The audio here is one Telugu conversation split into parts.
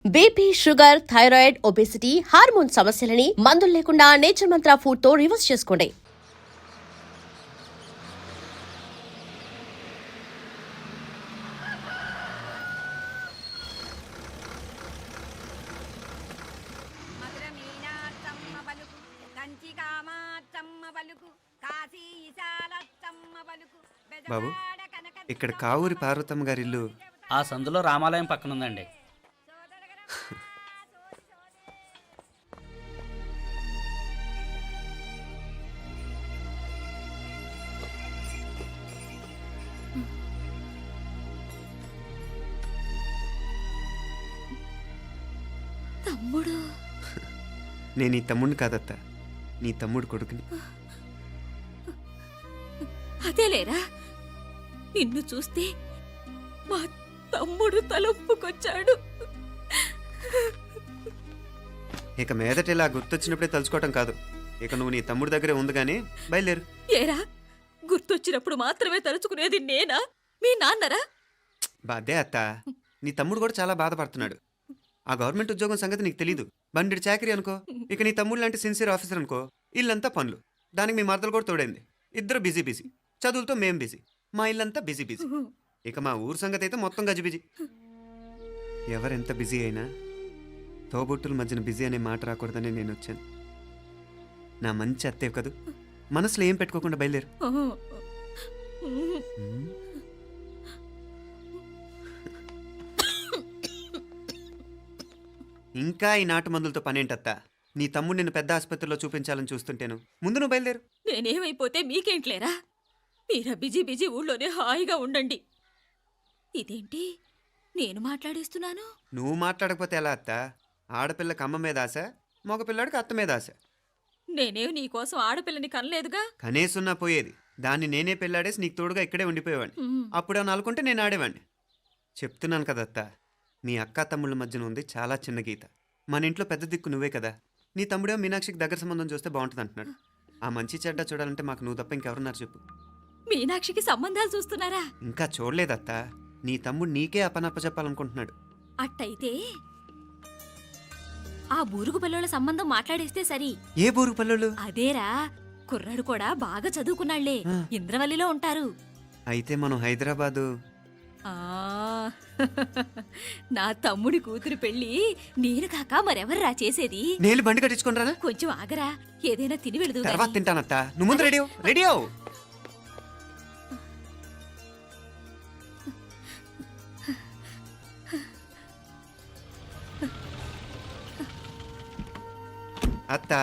BP, sugar, thyroid, obesity, hormone సమస్యలని మందులు లేకుండా నేచర్ మంత్ర ఫుడ్ తో రివర్స్ చేసుకోండి. బాబు, ఇక్కడ కావూరి పార్వతమ్మ గారి ఇల్లు ఆ సందులో రామాలయం పక్కన ఉందండి. తమ్ముడు, నేను నీ తమ్ముడిని కాదత్త, నీ తమ్ముడు కొడుకుని. అదేలేరా, నిన్ను చూస్తే మా తమ్ముడు తలొప్పుకొచ్చాడు. ఇక మీదట ఇలా గుర్తొచ్చినప్పుడే తలుచుకోవటం కాదు, ఇక నువ్వు నీ తమ్ముడి దగ్గరే ఉంది కానీ బయలుదేరు. ఏరా, గుర్తొచ్చినప్పుడు మాత్రమే తలుచుకునేది నేనా, మీ నాన్నరా? బాధే అత్త, నీ తమ్ముడు కూడా చాలా బాధపడుతున్నాడు. ఆ గవర్నమెంట్ ఉద్యోగం సంగతి నీకు తెలీదు. బండి చాకరీ అనుకో. ఇక నీ తమ్ముడు లాంటి సిన్సియర్ ఆఫీసర్ అనుకో, ఇల్లంతా పనులు. దానికి మీ మరదలు కూడా తోడైంది. ఇద్దరు బిజీ బిజీ, చదువులతో మేం బిజీ, మా ఇల్లంతా బిజీ బిజీ. ఇక మా ఊరు సంగతి అయితే మొత్తం గజిబిజీ. ఎవరెంత బిజీ అయినా తోబుట్టుల మధ్యన బిజీ అనే మాట రాకూడదని నేను వచ్చాను. నా మంచి అత్తేవి కదూ, మనసులో ఏం పెట్టుకోకుండా బయలుదేరు. ఇంకా ఈ నాటు మందులతో పనేంటత్తా? నీ తమ్ముడు నిన్ను పెద్ద ఆసుపత్రిలో చూపించాలని చూస్తుంటేను. ముందు నువ్వు బయలుదేరు. నేనేమైపోతే మీకేంట్లేరా, మీరా బిజీ బిజీ ఊళ్ళోనే హాయిగా ఉండండి. ఇదేంటి నేను మాట్లాడేస్తున్నాను? నువ్వు మాట్లాడకపోతే ఎలా అత్తా? ఆడపిల్లకి అమ్మ మీద ఆశ, మగపిల్లాడికి అత్త మీద ఆశ. నేనేం నీకోసం ఆడపిల్లని కనలేదుగా. కనేసున్నా పోయేది. దాన్ని నేనే పెళ్ళాడేసి నీకు తోడుగా ఇక్కడే ఉండిపోయేవాడిని. అప్పుడేమన్నా అనుకుంటే నేను ఆడేవాడిని. చెప్తున్నాను కదత్తా, మీ అక్క తమ్ముళ్ళ మధ్యన ఉంది చాలా చిన్న గీత. మన ఇంట్లో పెద్ద దిక్కు నువ్వే కదా. నీ తమ్ముడే మీనాక్షికి దగ్గర సంబంధం చూస్తే బాగుంటుంది అంటున్నాడు. ఆ మంచి చెడ్డ చూడాలంటే మాకు నువ్వు తప్ప ఇంకెవరున్నారు చెప్పు? మీనాక్షికి సంబంధాలు చూస్తున్నారా? ఇంకా చూడలేదత్తా. నీ తమ్ముడు నీకే అపనప్ప చెప్పాలనుకుంటున్నాడు. అట్టయితే ఆ బూరుగు పిల్లల సంబంధం మాట్లాడేస్తే సరి. ఏ బూరుగు పిల్లలు? అదేరా, కుర్రాడు కూడా బాగా చదువుకున్నాళ్లే, ఇంద్రవల్లిలో ఉంటారు. అయితే మనం హైదరాబాదు. ఆ నా తమ్ముడి కూతురు పెళ్లి నేను కాక మరెవర్రా చేసేది? నేను బండి కట్టించుకుంటారా? కొంచెం ఆగరా, ఏదైనా తిని వెళదు. తర్వాత తింటానత్తా. నువ్వు ముందు రెడీ రెడీ అవు. అత్త,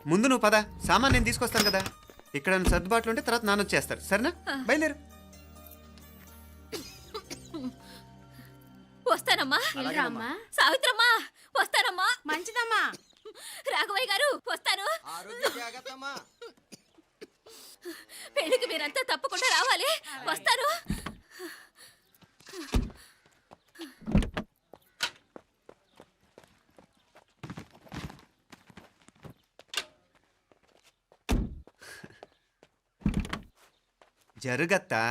ముందు నువ్వు పద. సామాన్ నేను తీసుకొస్తాను కదా. ఇక్కడ సర్దుబాట్లు ఉంటే తర్వాత నాన్న వచ్చేస్తారు. సరేనా? బయలుదేరు. వస్తానమ్మా. సావిత్రమ్మా వస్తానమ్మా. మంచిదమ్మా. రాఘవయ్య గారు వస్తాను. పెళ్లికి మీరంతా తప్పకుండా రావాలి. వస్తాను. జరుగత్తా,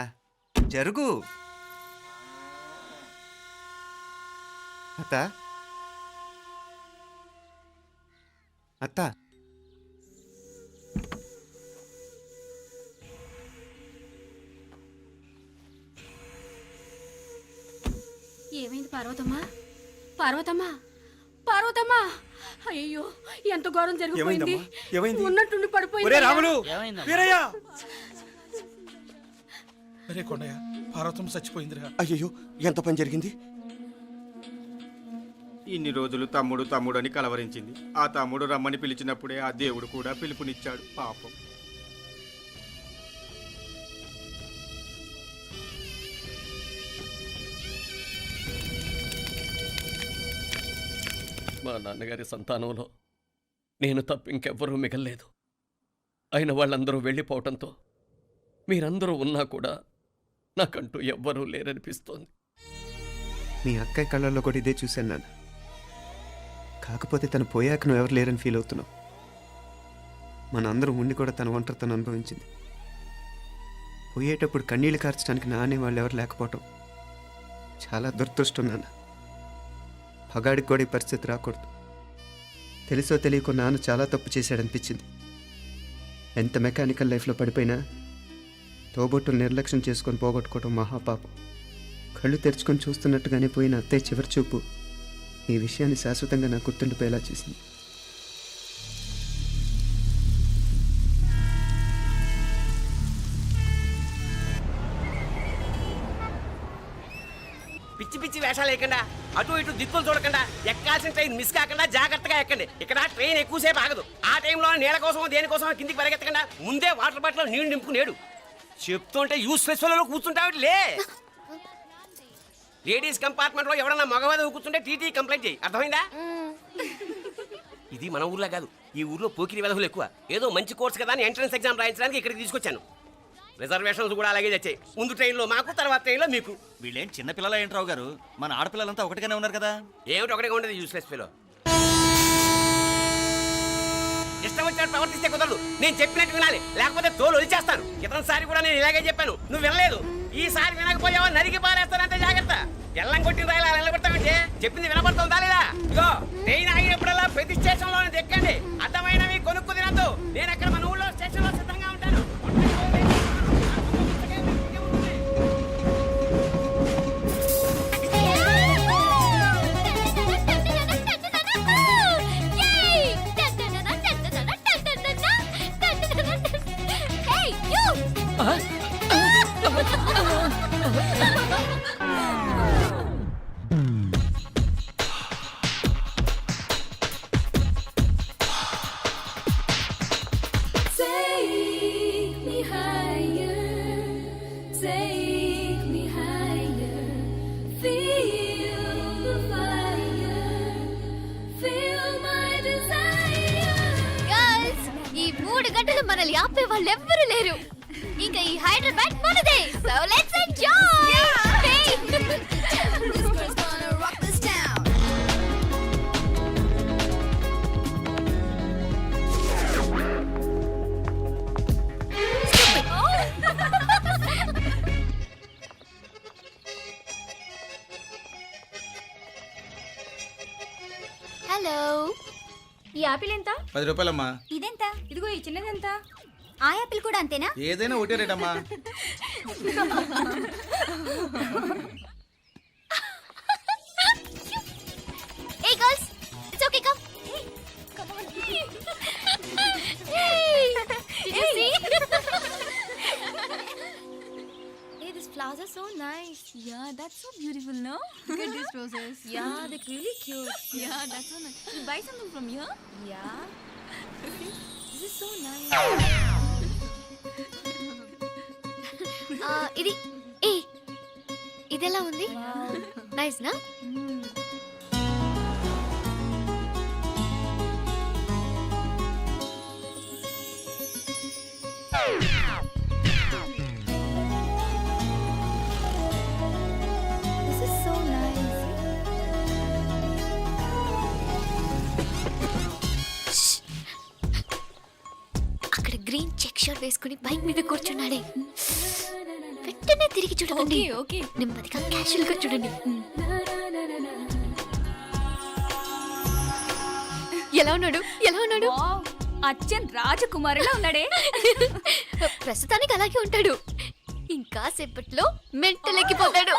జరుగు. అత్త, అత్త, ఏమైంది పార్వతమ్మా? పార్వతమ్మా, పార్వతమ్మా! అయ్యో, ఎంత ఘోరం జరిగిపోయింది. ఉన్నట్టుండి పడిపోయింది. అరే కొండయ్య, పార్వతమ్మ చచ్చిపోయిందిరా. అయ్యో, ఎంత పని జరిగింది? ఇన్ని రోజులు తమ్ముడు తమ్ముడు అని కలవరించింది. ఆ తమ్ముడు రమ్మని పిలిచినప్పుడే ఆ దేవుడు కూడా పిలుపునిచ్చాడు. పాపం. మా నాన్నగారి సంతానంలో నేను తప్ప ఇంకెవ్వరూ మిగల్లేదు. అయిన వాళ్ళందరూ వెళ్ళిపోవటంతో మీరందరూ ఉన్నా కూడా నాకంటూ ఎవ్వరూ లేరనిపిస్తోంది. మీ అక్కయ్య కళ్ళల్లో కూడా ఇదే చూశాను నాన్న. కాకపోతే తను పోయాక నువ్వు ఎవరు లేరని ఫీల్ అవుతున్నావు. మన అందరం ఉండి కూడా తన ఒంటరితను అనుభవించింది. పోయేటప్పుడు కన్నీళ్లు కార్చడానికి నానే వాళ్ళు ఎవరు లేకపోవటం చాలా దురదృష్టం నాన్న. పగాడికి కూడా ఈ పరిస్థితి రాకూడదు. తెలుసో తెలియకో నాన్న చాలా తప్పు చేశాడనిపించింది. ఎంత మెకానికల్ లైఫ్లో పడిపోయినా తోబొట్టులు నిర్లక్ష్యం చేసుకొని పోగొట్టుకోవడం మహాపాపం. కళ్ళు తెరుచుకొని చూస్తున్నట్టుగానే పోయిన అత్తయ్య చివరి చూపు ఈ విషయాన్ని శాశ్వతంగా నా గుర్తుండిపోయేలా చేసింది. పిచ్చి పిచ్చి వేషాలు వేయకుండా, అటు ఇటు దిక్కులు చూడకుండా, ఎక్కాల్సిన ట్రైన్ మిస్ కాకుండా జాగ్రత్తగా ఎక్కండి. ఇక్కడ ట్రైన్ ఎక్కువసేపు ఆగదు. ఆ టైంలో నీళ్ళ కోసం దేనికోసం కిందికి పరిగెత్తకుండా ముందే వాటర్ బాటిల్ నీళ్లు నింపుకునేడు. చెప్తుంటే యూస్లెస్ లో కూర్చుంటావు లే. లేడీస్ కంపార్ట్మెంట్ లో ఎవడన్నా మగవాది కూర్చుంటే టీటీ కంప్లైంట్ చేయి. అర్థమైందా? ఇది మన ఊర్లో కాదు, ఈ ఊర్లో పోకిరి వెధవులు ఎక్కువ. ఏదో మంచి కోర్స్ కదా అని ఎంట్రన్స్ ఎగ్జామ్ రాయించడానికి ఇక్కడికి తీసుకొచ్చాను. రిజర్వేషన్స్ కూడా అలాగే తెచ్చాయి. ముందు ట్రైన్లో మాకు, తర్వాత ట్రైన్లో మీకు. వీళ్ళేం చిన్న పిల్లల ఏంట్రావు గారు, మన ఆడపిల్లలంతా ఒకటిగానే ఉన్నారు కదా. ఏమిటి ఒకటిగా ఉండదు యూస్లెస్ ఫెలో. ఇష్టం వచ్చినట్టు ప్రవర్తిస్తే కుదరదు. నేను చెప్పినట్టు వినాలి, లేకపోతే తోలు వదిలేస్తాను. ఇతనిసారి కూడా నేను ఇలాగే చెప్పాను, నువ్వు వినలేదు. ఈసారి వినకపోయావా నరికి పారేస్తానంటే జాగ్రత్త. ఎల్లం కొట్టిన రాయలా నిలబెడతామంటే చెప్పింది వినపడుతుందా లేదా? ఇగో ట్రైన్ ఆగినప్పుడల్లా ప్రతి స్టేషన్ లో ఎక్కండి. అర్థమైనవి కొనుక్కు తినద్దు. నేను అక్కడ మన ఊళ్ళో స్టేషన్ లో సిద్ధంగా ఉంటాను. మనల్ని ఆపే వాళ్ళు ఎవ్వరూ లేరు. ఇంకా ఈ హైదరాబాద్ మనదే. So let's enjoy. హలో, ఈ యాపిల్ ఎంత? 10 రూపాయలమ్మా. ఇదెంత? ఇదిగో ఈ చిన్నది ఎంత? ఆ యాపిల్ కూడా అంతేనా? ఏదైనా ఒకటే రేటమ్మా. Hey girls, it's okay, come. Come on. Hey, you see? Hey, these flowers are so nice. Yeah, that's so beautiful, no? Look at these roses. Yeah, they're really cute. Yeah, that's so nice. You buy something from here? Yeah. This is so nice. ఇది ఏ ఇదెలా ఉంది? నైస్ నా? This is so nice. అక్కడ గ్రీన్ చెక్ షర్ట్ వేసుకుని బైక్ మీద కూర్చున్నాడే. వెంటనే తిరిగి చూడకండి. ఓకే. నెమ్మదిగా క్యాషువల్ గా చూడండి. ఎలా ఉన్నాడు? ఎలా ఉన్నాడు? వావ్, అచ్చన్ రాజకుమారిలా ఉన్నాడే. ప్రస్తుతానికి అలాగే ఉంటాడు. ఇంకా సేపట్లో మెంటల్ ఎక్కిపోతాడు.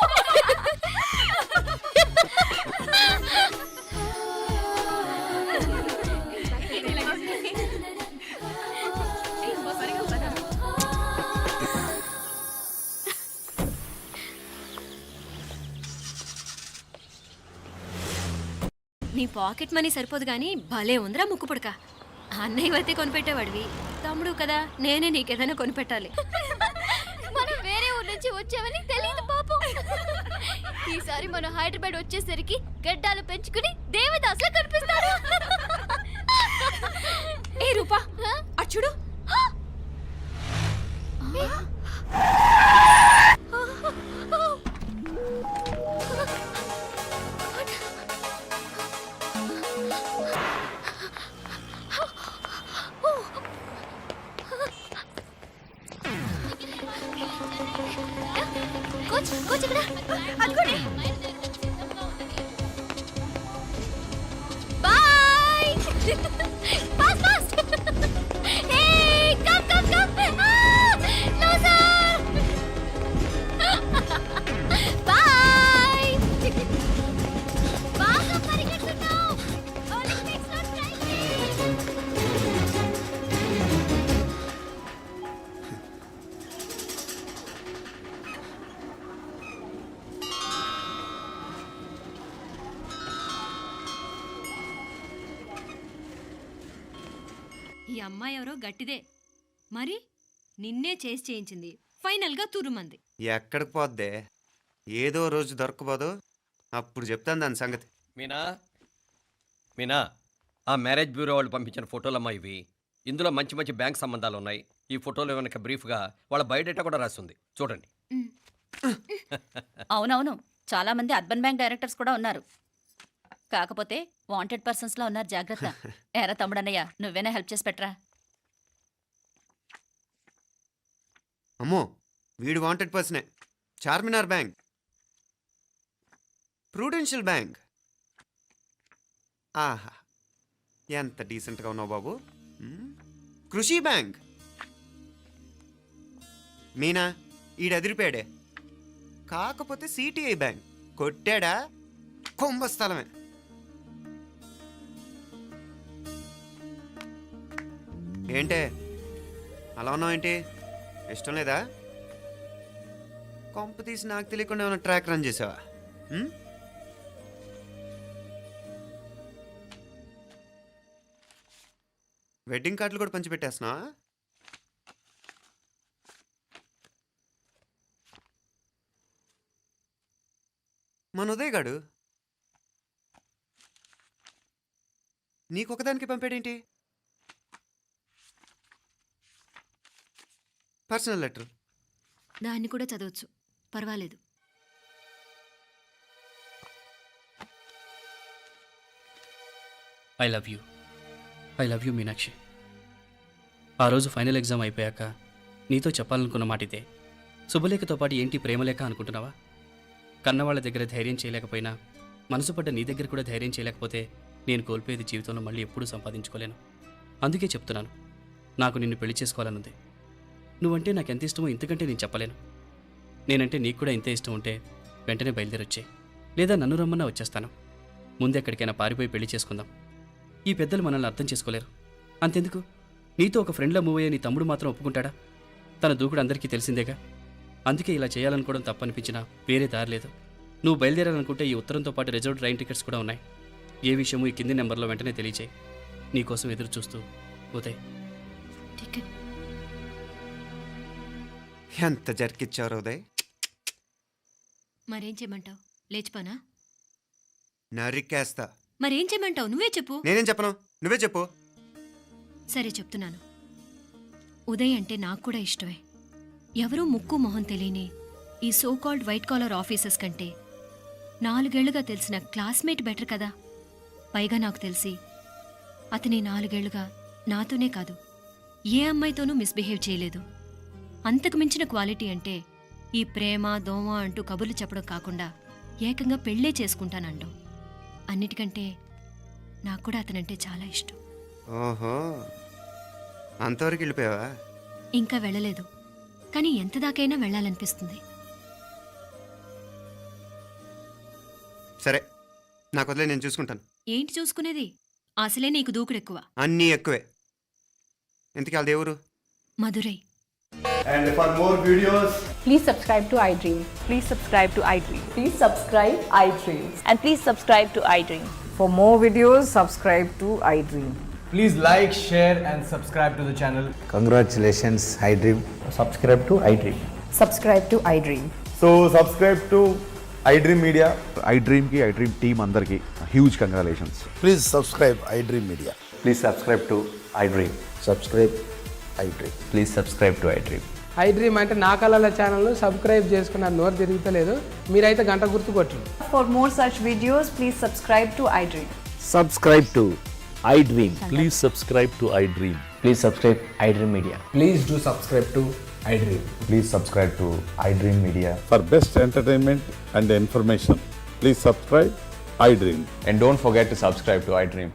నీ పాకెట్ మనీ సరిపోదు కానీ భలే ఉందిరా ముక్కు పుడక. అన్నయ్య అయితే కొనిపెట్టేవాడివి, తమ్ముడు కదా నేనే నీకేదైనా కొనిపెట్టాలి. మనం వేరే ఊరు నుంచి వచ్చామని తెలియదు పాపం. ఈసారి మనం హైదరాబాద్ వచ్చేసరికి గడ్డాలు పెంచుకుని దేవదాసులా కనిపిస్తాడు. ఏ రూపా, అటు చూడు. కోచ్ కోచ్ ఇక్కడ అదిగోండి. Fast fast hey come come come loser by బాగా పరిగెత్తుతావు ఒలింపిక్స్ లో ట్రై చేయి ఈ అమ్మాయి ఎవరో గట్టిదే మరి నిన్నే చేసి చేయించింది ఫైనల్గా తురుమంది. ఎక్కడికి పోద్దే ఏదో రోజు దొరకపోదు, అప్పుడు చెప్తాను దాని సంగతి. మీనా మీనా ఆ మ్యారేజ్ బ్యూరో వాళ్ళు పంపించిన ఫోటోలమ్మా ఇవి. ఇందులో మంచి మంచి బ్యాంక్ సంబంధాలు ఉన్నాయి. ఈ ఫోటోలో వెనక బ్రీఫ్గా వాళ్ళ బయోడేటా కూడా రాస్తుంది, చూడండి. అవునవును, చాలా మంది అర్బన్ బ్యాంక్ డైరెక్టర్స్ కూడా ఉన్నారు. కాకపోతే వాంటెడ్ పర్సన్స్ లా ఉన్నారు, జాగ్రత్త. ఎరా తమ్ముడన్నయ్య, నువ్వేనా హెల్ప్ చేసి పెట్టరా. అమ్మో, వీడు వాంటెడ్ పర్సనే. Charminar bank, Prudential bank. ఆహా, ఎంత డీసెంట్గా ఉన్నావు బాబు. కృషి బ్యాంక్. మీనా, ఈడు ఎదిరిపాడే. కాకపోతే సిటిఐ బ్యాంక్ కొట్టాడా కుంభస్థలమే. ఏంటే అలా ఉన్నావు ఏంటి? ఇష్టం లేదా? కొంప తీసి నాకు తెలియకుండా ఏమైనా ట్రాక్ రన్ చేసావా? వెడ్డింగ్ కార్డులు కూడా పంచిపెట్టేస్తున్నా. మన ఉదయ్ గాడు నీకొకదానికి పంపాడేంటి? Personal letter. దాన్ని కూడా చదవచ్చు, పర్వాలేదు. I love you Meenakshi. ఆ రోజు ఫైనల్ ఎగ్జామ్ అయిపోయాక నీతో చెప్పాలనుకున్న మాట ఇదే. శుభలేఖతో పాటు ఏంటి ప్రేమలేఖ అనుకుంటున్నావా? కన్నవాళ్ళ దగ్గర ధైర్యం చేయలేకపోయినా మనసు పడ్డ నీ దగ్గర కూడా ధైర్యం చేయలేకపోతే నేను కోల్పోయేది జీవితంలో మళ్ళీ ఎప్పుడూ సంపాదించుకోలేను. అందుకే చెప్తున్నాను, నాకు నిన్ను పెళ్లి చేసుకోవాలనుంది. నువ్వంటే నాకు ఎంత ఇష్టమో ఇంతకంటే నేను చెప్పలేను. నేనంటే నీకు కూడా ఇంతే ఇష్టం ఉంటే వెంటనే బయలుదేరొచ్చే, లేదా నన్ను రమ్మన్నా వచ్చేస్తాను. ముందెక్కడికైనా పారిపోయి పెళ్లి చేసుకుందాం. ఈ పెద్దలు మనల్ని అర్థం చేసుకోలేరు. అంతెందుకు, నీతో ఒక ఫ్రెండ్లా మూవ్ అయ్యే నీ తమ్ముడు మాత్రం ఒప్పుకుంటాడా? తన దూకుడు అందరికీ తెలిసిందేగా. అందుకే ఇలా చేయాలనుకోవడం తప్పనిపించినా వేరే దారి లేదు. నువ్వు బయలుదేరాలనుకుంటే ఈ ఉత్తరంతో పాటు రిజర్వ్ ట్రైన్ టికెట్స్ కూడా ఉన్నాయి. ఏ విషయమూ ఈ కింది నెంబర్లో వెంటనే తెలియచేయి. నీకోసం ఎదురు చూస్తూ ఉదయ్. టికెట్ ఎంత జరికిచ్చారు ఉదయ్. మరేం చేయమంటావు? లేచిపోనా? నరికేస్తా. మరేం చేయమంటావు? నువ్వే చెప్పు. నేనేం చెప్పను, నువ్వే చెప్పు. సరే చెప్తున్నాను. ఉదయ్ అంటే నాకు కూడా ఇష్టమే. ఎవరూ ముక్కు మొహం తెలియని ఈ so called white collar officers కంటే 4 ఏళ్లుగా తెలిసిన క్లాస్మేట్ బెటర్ కదా. పైగా నాకు తెలిసి అతని 4 ఏళ్లుగా నాతోనే కాదు ఏ అమ్మాయితోనూ మిస్బిహేవ్ చేయలేదు. అంతకు మించిన క్వాలిటీ అంటే ఈ ప్రేమ దోమ అంటూ కబుర్లు చెప్పడం కాకుండా ఏకంగా పెళ్ళే చేసుకుంటానండం. అన్నిటికంటే నాకు కూడా అతనంటే చాలా ఇష్టం. ఓహో, అంతవరకు వెళ్ళిపోయావా? ఇంకా వెళ్ళలేదు, కానీ ఎంత దాకైనా వెళ్ళాలనిపిస్తుంది. సరే, నాకు వదిలే, నేను చూసుకుంటాను. ఏంటి చూసుకునేది? అసలే నీకు దూకుడు ఎక్కువ. అన్నీ ఎక్కువే. ఇంతకీ వాళ్ళ దేవురు? Madurai. And for more videos, Please subscribe to iDream. Please subscribe to iDream. Please subscribe iDream. And please subscribe to iDream. For more videos, subscribe to iDream. please like, share and subscribe to the channel. Congratulations iDream. Subscribe to iDream. Subscribe to iDream. So subscribe to iDream Media. iDream కి iDream టీమ్ అందరికి huge congratulations. Please subscribe iDream media. Please subscribe to iDream. Subscribe iDream. Please subscribe to iDream. iDream అంటే నా కళల ఛానల్ను సబ్స్క్రైబ్ చేసుకున్న నోరు తిరుగుతలేదు. మీరైతే గంట గుర్తు కొట్టండి. For more such videos, please subscribe to iDream. Subscribe to iDream. Please subscribe to iDream. Please subscribe iDream media. Please do subscribe to iDream. Please subscribe to iDream media. For best entertainment and information, please subscribe iDream. And don't forget to subscribe to iDream.